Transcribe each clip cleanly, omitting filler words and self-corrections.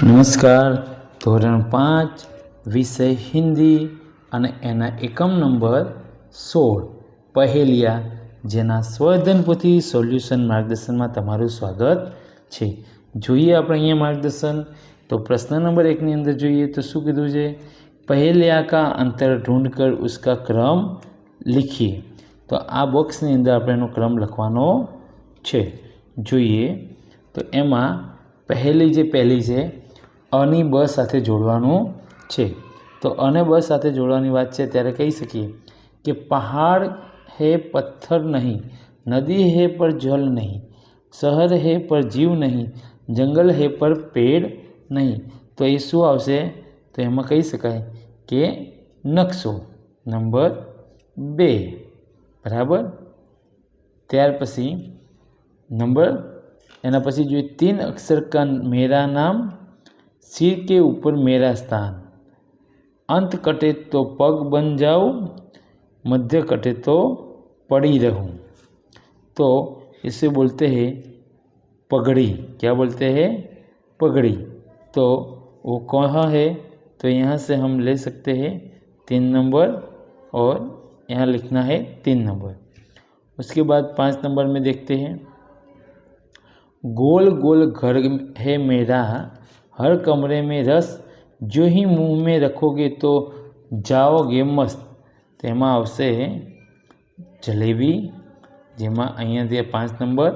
નમસ્કાર. ધોરણ 5 વિષય હિન્દી અને એના એકમ નંબર 16 પહેલિયા, જેના સ્વઅધ્યયન પોથી સોલ્યુશન માર્ગદર્શનમાં તમારું સ્વાગત છે. જોઈએ આપણે અહીંયા માર્ગદર્શન. તો પ્રશ્ન નંબર 1 ની અંદર જોઈએ તો શું કીધું છે? પહેલિયા કા અંતર ઢૂંઢ કર ઉસકા ક્રમ લીખીએ. તો આ બોક્સની અંદર આપણે એનો ક્રમ લખવાનો છે. જોઈએ તો એમાં પહેલી છે અની બ સાથે જોડવાનું છે. તો અને બ સાથે જોડવાની વાત છે ત્યારે કહી શકીએ કે પહાડ હે પથ્થર નહીં, નદી હે પર જલ નહીં, શહેર હે પર જીવ નહીં, જંગલ હે પર પેડ નહીં. તો એ શું આવશે? તો એમાં કહી શકાય કે નકશો નંબર 2. બરાબર. ત્યાર પછી એના પછી જોઈએ 3 અક્ષર કા મેરા નામ, सिर के ऊपर मेरा स्थान, अंत कटे तो पग बन जाऊँ, मध्य कटे तो पड़ी रहूँ. तो इसे बोलते हैं पगड़ी. क्या बोलते हैं? पगड़ी. तो वो कहाँ है? तो यहाँ से हम ले सकते हैं 3 नंबर और यहाँ लिखना है 3 नंबर. उसके बाद 5 नंबर में देखते हैं गोल गोल घर है मेरा, हर कमरे में रस, जो ही मुंह में रखोगे तो जाओगे मस्त. તેમાં આવશે જલેબી, જેમાં અહીંયાથી 5 નંબર.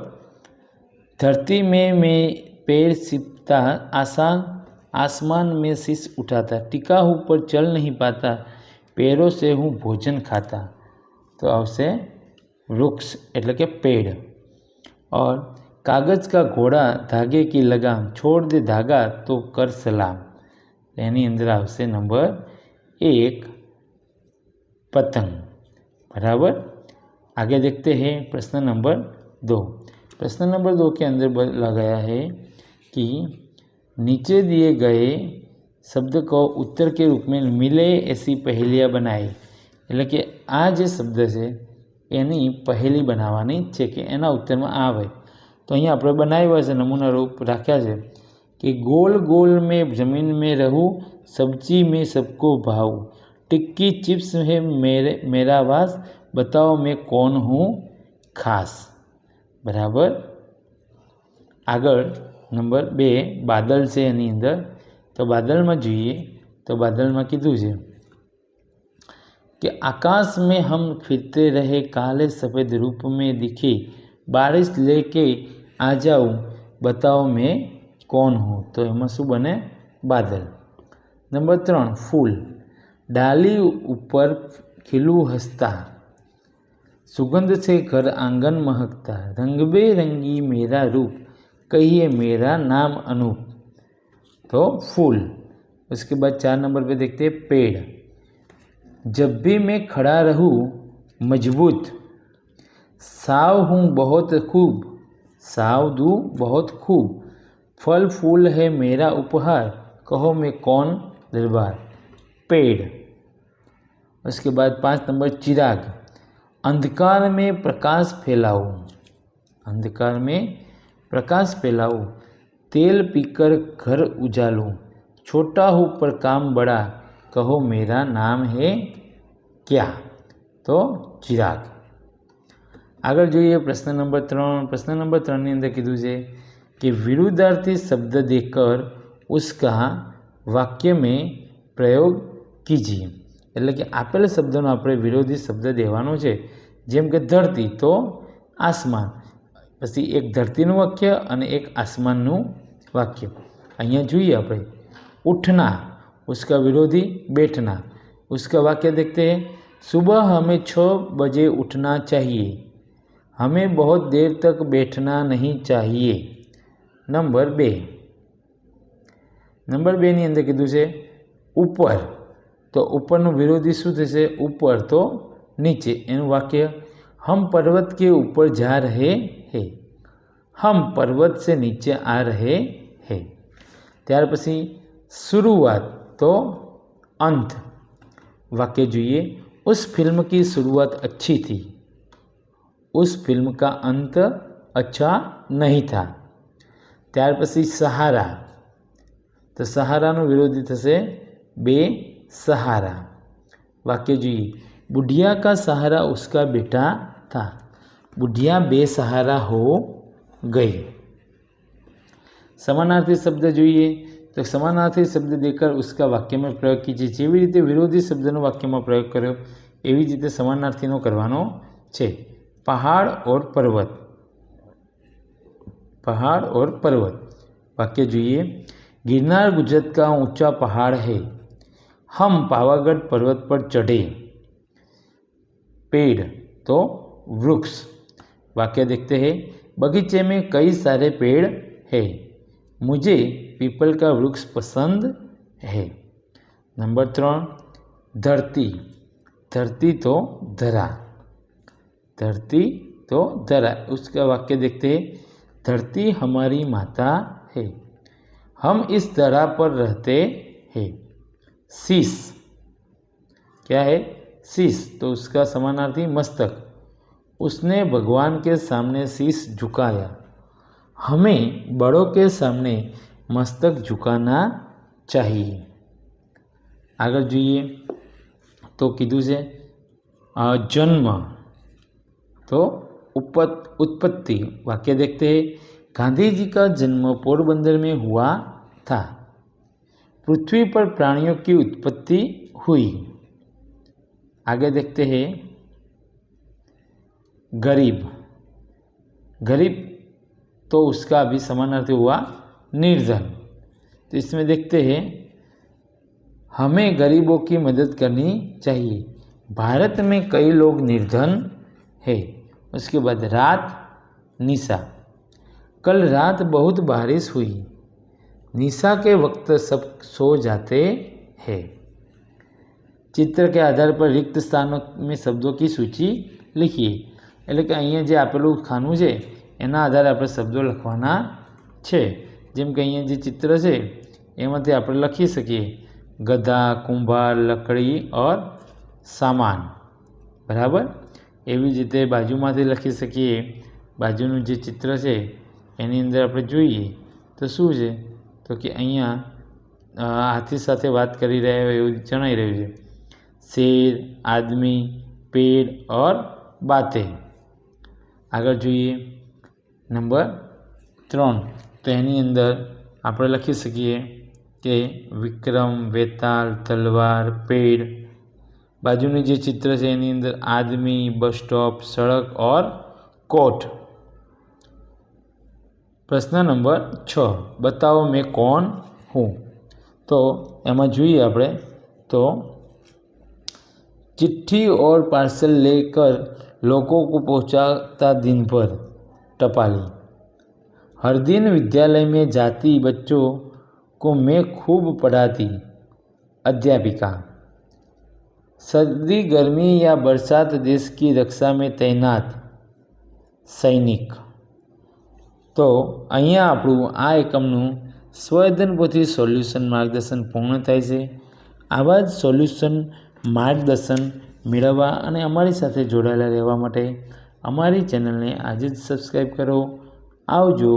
धरती में मैं पैर सिपता, आसमान में शीश उठाता, टिका हूँ पर चल नहीं पाता, पैरों से हूँ भोजन खाता. तो આવશે વૃક્ષ એટલે કે પેડ. और कागज़ का घोड़ा धागे की लगाम, छोड़ दे धागा तो कर सलाम. એની અંદર આવશે નંબર 1 पतंग. बराबर. आगे देखते हैं प्रश्न नंबर 2. प्रश्न नंबर 2 के अंदर बोला गया है कि नीचे दिए गए शब्द को उत्तर के रूप में मिले ऐसी पहेलियाँ बनाए. એટલે કે આ જે શબ્દ છે એની પહેલી બનાવવાની છે કે એના ઉત્તરમાં આવે. तो अँ आप बनाव्या है, नमूना रूप राख्या है कि गोल गोल में ज़मीन में रहूँ, सब्जी में सबको भाऊँ, टिक्की चिप्स है मेरा वास, बताओ मैं कौन हूँ खास. बराबर. आगर नंबर 2 बादल से एनी अंदर. तो बादल में जुए तो बादल में कीधु है कि आकाश में हम फिरते रहे, काले सफ़ेद रूप में दिखे, बारिश लेके आ जाऊँ, बताओ मैं कौन हूँ. तो एમાં શું બને? बादल. नंबर 3 फूल. डाली ऊपर खिलू हंसता, सुगंध से घर आंगन महकता, रंग बेरंगी मेरा रूप, कहिए मेरा नाम अनूप. तो फूल. उसके बाद 4 नंबर पे देखते हैं पेड़. जब भी मैं खड़ा रहूँ मजबूत, साव हूँ बहुत खूब, साव दूँ बहुत खूब, फल फूल है मेरा उपहार, कहो मैं कौन दरबार. पेड़. उसके बाद 5 नंबर चिराग. अंधकार में प्रकाश फैलाऊँ, अंधकार में प्रकाश फैलाऊँ, तेल पीकर घर उजालूँ, छोटा हूँ पर काम बड़ा, कहो मेरा नाम है क्या. तो चिराग. आगे જોઈએ प्रश्न नंबर 3. प्रश्न नंबर 3 ની અંદર કીધું છે कि विरुद्धार्थी शब्द देकर उसका वाक्य में प्रयोग कीजिए. એટલે કે આપેલ શબ્દનો આપણે વિરોધી શબ્દ દેવાનો છે. જેમ કે ધરતી તો આસમાન, પછી એક ધરતીનું વાક્ય અને એક આસમાનનું વાક્ય. અહીંયા જોઈએ આપણે उठना, उसका विरोधी बैठना. उसका वाक्य देखते हैं सुबह हमें 6 बजे उठना चाहिए, हमें बहुत देर तक बैठना नहीं चाहिए. नंबर 2 ની અંદર કીધું છે ઉપર. તો ઉપરનું વિરોધી શું થશે? ઉપર તો નીચે. એનું વાક્ય हम पर्वत के ऊपर जा रहे हैं, हम पर्वत से नीचे आ रहे हैं. ત્યાર પછી शुरुआत तो अंत. वाक्य જોઈએ उस फिल्म की शुरुआत अच्छी थी, उस फिल्म का अंत अच्छा नहीं था. ત્યાર પછી सहारा. તો સહારાનો વિરોધી થશે બેસહારા। वाक्य જોઈએ, बुढ़िया का सहारा उसका बेटा था, बुढ़िया बेसहारा हो गई। समानार्थी शब्द જોઈએ तो समानार्थी शब्द देकर उसका वाक्य में प्रयोग कीजिए। જેવી રીતે વિરોધી શબ્દનો વાક્યમાં પ્રયોગ કર્યો એવી જ રીતે સમાનાર્થીનો કરવાનો છે। पहाड़ और पर्वत, पहाड़ और पर्वत। वाक्य જોઈએ, गिरनार गुजरात का ऊंचा पहाड़ है, हम पावागढ़ पर्वत पर चढ़े। पेड़ तो वृक्ष। वाक्य देखते हैं, बगीचे में कई सारे पेड़ हैं, मुझे पीपल का वृक्ष पसंद है। नंबर 3, धरती, धरती तो धरा, धरती तो धरा। उसका वाक्य देखते हैं, धरती हमारी माता है, हम इस धरा पर रहते हैं। शीश, क्या है? शीश, तो उसका समानार्थी मस्तक, उसने भगवान के सामने शीश झुकाया, हमें बड़ों के सामने मस्तक झुकाना चाहिए। आगे જોઈએ तो कीधुं છે जन्म तो उत्पत्ति। वाक्य देखते हैं, गांधी जी का जन्म पोरबंदर में हुआ था, पृथ्वी पर प्राणियों की उत्पत्ति हुई। आगे देखते हैं, गरीब, गरीब तो उसका भी समानार्थी हुआ निर्धन। तो इसमें देखते हैं, हमें गरीबों की मदद करनी चाहिए, भारत में कई लोग निर्धन है। उसके बाद रात, निशा, कल रात बहुत बारिश हुई, निशा के वक्त सब सो जाते हैं। चित्र के आधार पर रिक्त स्थानों में शब्दों की सूची लिखिए। એટલે કે અહીંયા જે આપેલું ખાનું છે એના આધારે આપણે શબ્દો લખવાના છે। જેમ કે અહીંયા જે ચિત્ર છે એમાંથી આપણે લખી શકીએ ગધા, કુંભાર, લકડી और સામાન, બરાબર। એવી જ રીતે બાજુમાંથી લખી શકીએ, બાજુનું જે ચિત્ર છે એની અંદર આપણે જોઈએ તો શું છે તો કે અહીંયા હાથી સાથે વાત કરી રહ્યા હોય એવું જણાઈ રહ્યું છે। शेर, आदमी, पेड़ और बातें। आगे જોઈએ नंबर 3, तो એની અંદર આપણે લખી શકીએ કે વિક્રમ, વેતાલ, તલવાર, पेड़। बाजूનું જે ચિત્ર છે એની અંદર आदमी, बस स्टॉप, सड़क और कोट। प्रश्न नंबर 6, बताओ मैं कौन हूँ। तो એમાં જોઈએ આપણે तो चिट्ठी और पार्सल लेकर लोगों को पहुंचाता दिन भर टपाली, हर दिन विद्यालय में जाती बच्चों को मैं खूब पढ़ाती अध्यापिका, सर्दी गर्मी या बरसात देश की रक्षा में तैनात सैनिक। तो अहींया आपणुं आ एकमनुं स्व-अध्ययन पोथी सोल्यूशन मार्गदर्शन पूर्ण थाय छे। आवा ज सोल्यूशन मार्गदर्शन मेळववा अने अमारी साथे जोडाયેલા રહેવા માટે અમારી ચેનલને આજે જ સબસ્ક્રાઈબ કરો। આવજો।